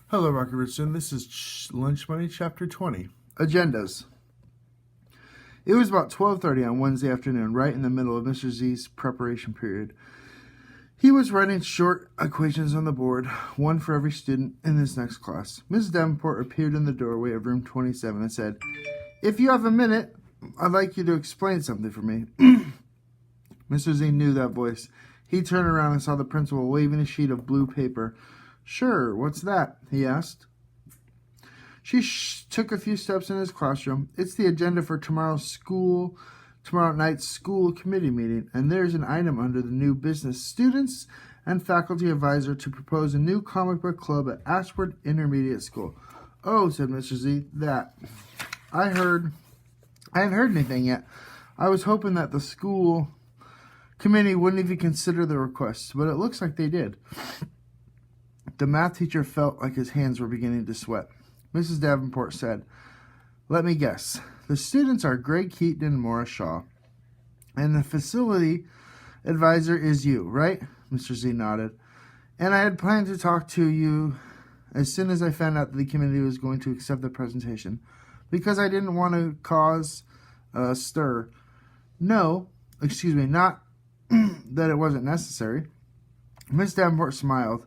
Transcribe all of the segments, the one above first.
Hello, Rocky Richardson. This is Lunch Money, Chapter 20. Agendas. It was about 12:30 on Wednesday afternoon, right in the middle of Mr. Z's preparation period. He was writing short equations on the board, one for every student in this next class. Mrs. Davenport appeared in the doorway of room 27 and said, "If you have a minute, I'd like you to explain something for me." Mr. Z knew that voice. He turned around and saw the principal waving a sheet of blue paper. "Sure, what's that?" he asked. She took a few steps in his classroom. "It's the agenda for tomorrow night's school committee meeting, and there's an item under the new business. Students and faculty advisor to propose a new comic book club at Ashford Intermediate School." "Oh," said Mr. Z, "that. I haven't heard anything yet. I was hoping that the school committee wouldn't even consider the request, but it looks like they did." The math teacher felt like his hands were beginning to sweat. Mrs. Davenport said, "Let me guess. The students are Greg Keaton and Maura Shaw. And the facility advisor is you, right?" Mr. Z nodded. "And I had planned to talk to you as soon as I found out that the committee was going to accept the presentation, because I didn't want to cause a stir. No, excuse me, not that it wasn't necessary." Miss Davenport smiled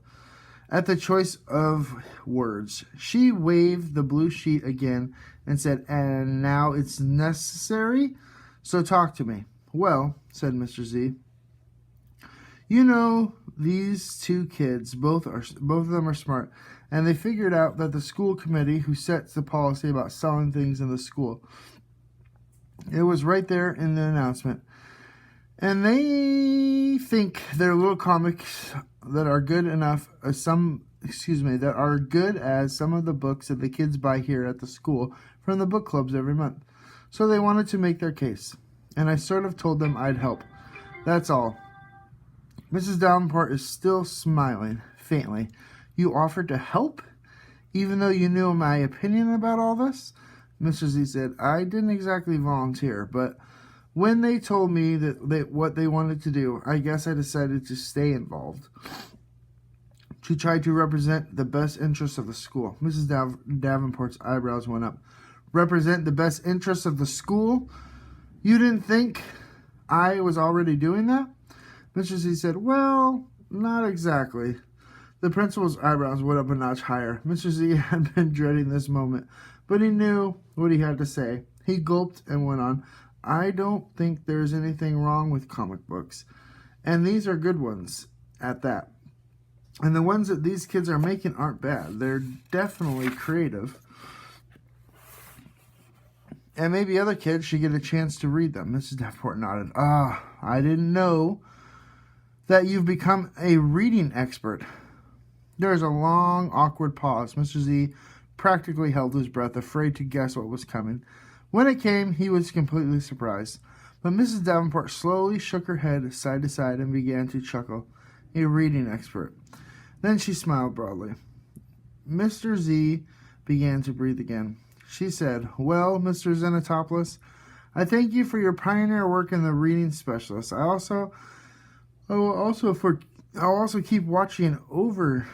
at the choice of words. She waved the blue sheet again and said, "And now it's necessary? So talk to me." "Well," said Mr. Z, "you know, these two kids, both of them are smart, and they figured out that the school committee who sets the policy about selling things in the school, it was right there in the announcement. And they think their little comics that are good as some of the books that the kids buy here at the school from the book clubs every month. So they wanted to make their case, and I sort of told them I'd help. That's all." Mrs. Davenport is still smiling faintly. "You offered to help, even though you knew my opinion about all this?" Mr. Z said, "I didn't exactly volunteer, but when they told me what they wanted to do, I guess I decided to stay involved, to try to represent the best interests of the school." Mrs. Davenport's eyebrows went up. "Represent the best interests of the school? You didn't think I was already doing that?" Mr. Z said, "Well, not exactly." The principal's eyebrows went up a notch higher. Mr. Z had been dreading this moment, but he knew what he had to say. He gulped and went on, "I don't think there's anything wrong with comic books, and these are good ones at that. And the ones that these kids are making aren't bad. They're definitely creative. And maybe other kids should get a chance to read them." Mrs. Davenport nodded. "I didn't know that you've become a reading expert." There was a long, awkward pause. Mr. Z practically held his breath, afraid to guess what was coming. When it came, he was completely surprised. But Mrs. Davenport slowly shook her head side to side and began to chuckle. "A reading expert." Then she smiled broadly. Mr. Z began to breathe again. She said, "Well, Mr. Xenotopoulos, I thank you for your pioneer work in the reading specialist. I'll also keep watching over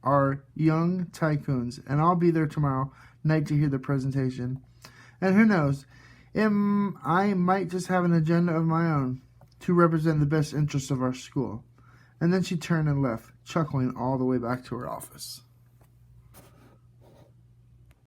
our young tycoons, and I'll be there tomorrow night to hear the presentation. And who knows, I might just have an agenda of my own to represent the best interests of our school." And then she turned and left, chuckling all the way back to her office.